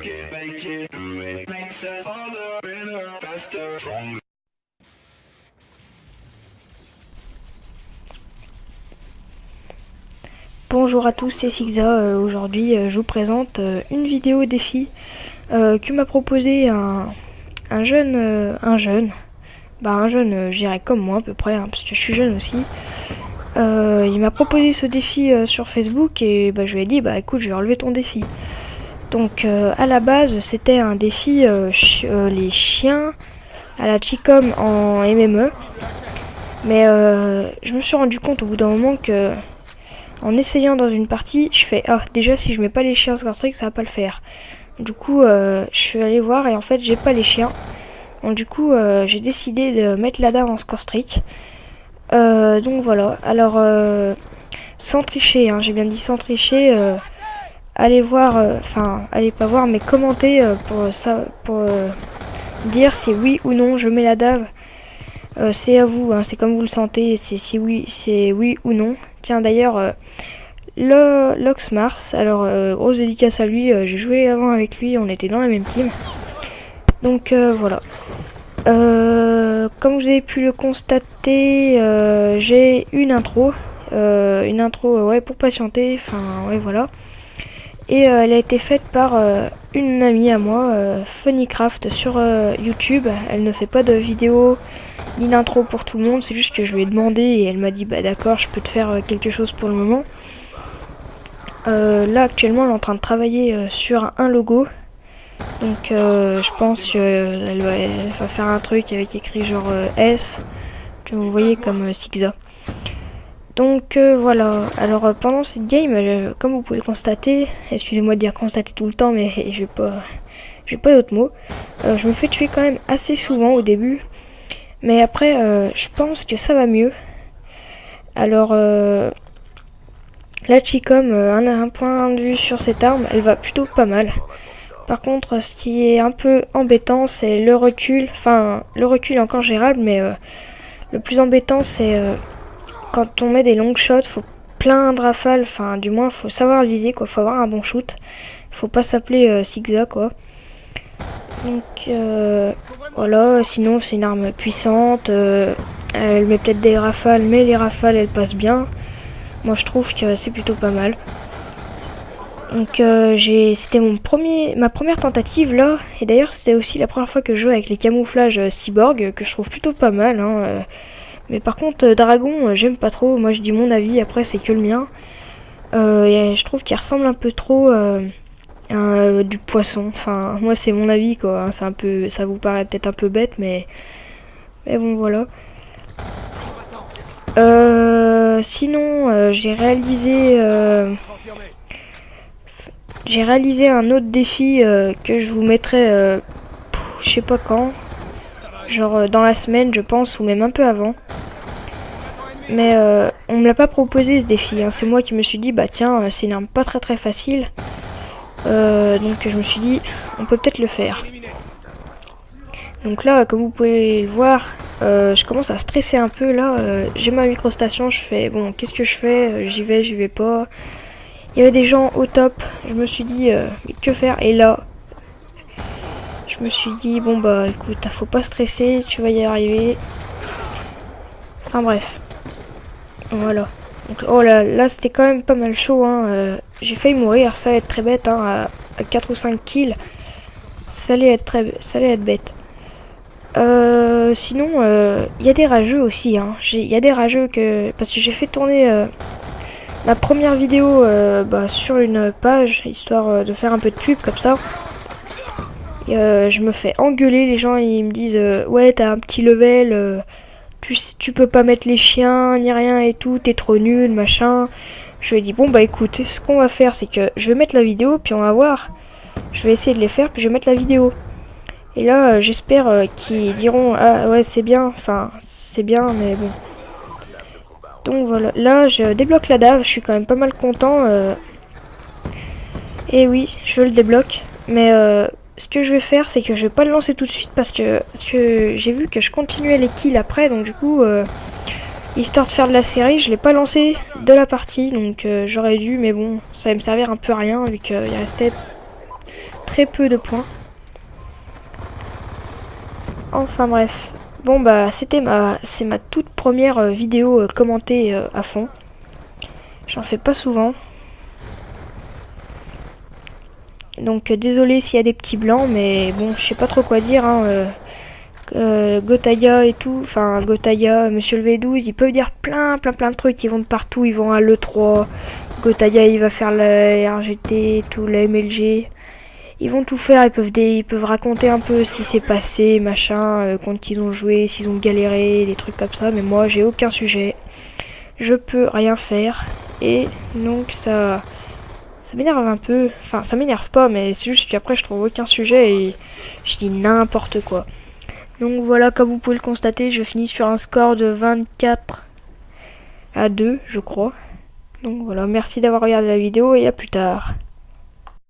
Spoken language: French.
it, make it, do it, makes us harder, better, faster, stronger. Bonjour à tous, c'est Sigza. Aujourd'hui, je vous présente une vidéo défi que m'a proposé un jeune, je dirais comme moi à peu près, hein, parce que je suis jeune aussi. Il m'a proposé ce défi sur Facebook et je lui ai dit, écoute, je vais relever ton défi. Donc à la base, c'était un défi les chiens à la Chicom en MME. Mais je me suis rendu compte au bout d'un moment que en essayant dans une partie, je fais déjà si je mets pas les chiens Score Streak, ça va pas le faire. Du coup, je suis allé voir et en fait, j'ai pas les chiens. Donc du coup, j'ai décidé de mettre la dame en Score Streak. Donc voilà. Alors sans tricher, hein, j'ai bien dit sans tricher. Allez voir, allez pas voir, mais commentez pour dire si oui ou non je mets la dave. C'est à vous, hein, c'est comme vous le sentez, c'est oui ou non. Tiens d'ailleurs, Lox Mars, alors grosse dédicace à lui, j'ai joué avant avec lui, on était dans la même team. Donc voilà. Comme vous avez pu le constater, j'ai une intro ouais, pour patienter, voilà. Et elle a été faite par une amie à moi, Funnycraft sur YouTube. Elle ne fait pas de vidéo ni d'intro pour tout le monde, c'est juste que je lui ai demandé et elle m'a dit d'accord, je peux te faire quelque chose pour le moment. Là actuellement elle est en train de travailler sur un logo. Donc je pense qu'elle va faire un truc avec écrit genre S, que vous voyez comme Sigza. Donc voilà, alors pendant cette game, comme vous pouvez le constater, excusez-moi de dire constater tout le temps, mais j'ai pas d'autres mots, je me fais tuer quand même assez souvent au début, mais après je pense que ça va mieux. Alors la Chicom, un point de vue sur cette arme, elle va plutôt pas mal. Par contre, ce qui est un peu embêtant, c'est le recul, le recul est encore gérable, mais le plus embêtant c'est quand on met des long shots, faut plein de rafales, du moins faut savoir viser quoi, faut avoir un bon shoot. Faut pas s'appeler Sigza quoi. Donc voilà, sinon c'est une arme puissante, elle met peut-être des rafales, mais les rafales elles passent bien. Moi je trouve que c'est plutôt pas mal. Donc c'était ma première tentative là, et d'ailleurs c'était aussi la première fois que je jouais avec les camouflages cyborg, que je trouve plutôt pas mal, hein. Mais par contre, Dragon, j'aime pas trop. Moi, je dis mon avis. Après, c'est que le mien. Et je trouve qu'il ressemble un peu trop à du poisson. Enfin, moi, c'est mon avis, quoi. C'est un peu, ça vous paraît peut-être un peu bête, mais bon, voilà. Sinon, j'ai réalisé un autre défi que je vous mettrai, je sais pas quand. Genre dans la semaine, je pense, ou même un peu avant. Mais on me l'a pas proposé ce défi, hein. C'est moi qui me suis dit tiens, c'est une arme pas très facile, donc je me suis dit on peut peut-être le faire. Donc là comme vous pouvez le voir, je commence à stresser un peu là. J'ai ma microstation, je fais bon qu'est-ce que je fais, j'y vais pas. Il y avait des gens au top, je me suis dit mais que faire, et là je me suis dit bon écoute, faut pas stresser, tu vas y arriver. Enfin bref. Voilà. Donc, oh là c'était quand même pas mal chaud, hein. J'ai failli mourir, ça allait être très bête, hein, à 4 ou 5 kills. Ça allait être bête. Sinon, il y a des rageux aussi, hein. Il y a des rageux parce que j'ai fait tourner ma première vidéo sur une page, histoire de faire un peu de pub comme ça. Et, je me fais engueuler, les gens ils me disent ouais t'as un petit level, tu peux pas mettre les chiens ni rien et tout, t'es trop nul machin. Je lui ai dit bon écoute, ce qu'on va faire c'est que je vais mettre la vidéo puis on va voir. Je vais essayer de les faire puis je vais mettre la vidéo. Et là j'espère qu'ils diront ah ouais c'est bien, c'est bien mais bon. Donc voilà, là je débloque la dave, je suis quand même pas mal content. Et oui, je le débloque, mais ce que je vais faire, c'est que je vais pas le lancer tout de suite parce que j'ai vu que je continuais les kills après, donc du coup, histoire de faire de la série, je l'ai pas lancé de la partie, donc j'aurais dû, mais bon, ça va me servir un peu à rien vu qu'il restait très peu de points. Enfin bref. Bon bah c'est ma toute première vidéo commentée à fond. J'en fais pas souvent. Donc désolé s'il y a des petits blancs, mais bon, je sais pas trop quoi dire. Gotaya et tout, enfin Gotaya, Monsieur le V12, ils peuvent dire plein de trucs, ils vont de partout, ils vont à l'E3, Gotaya il va faire la RGT, tout, la MLG, ils vont tout faire, ils peuvent raconter un peu ce qui s'est passé, machin, quand ils ont joué, s'ils ont galéré, des trucs comme ça, mais moi j'ai aucun sujet, je peux rien faire, et donc ça m'énerve un peu, enfin ça m'énerve pas, mais c'est juste qu'après je trouve aucun sujet et je dis n'importe quoi. Donc voilà, comme vous pouvez le constater, je finis sur un score de 24-2, je crois. Donc voilà, merci d'avoir regardé la vidéo et à plus tard.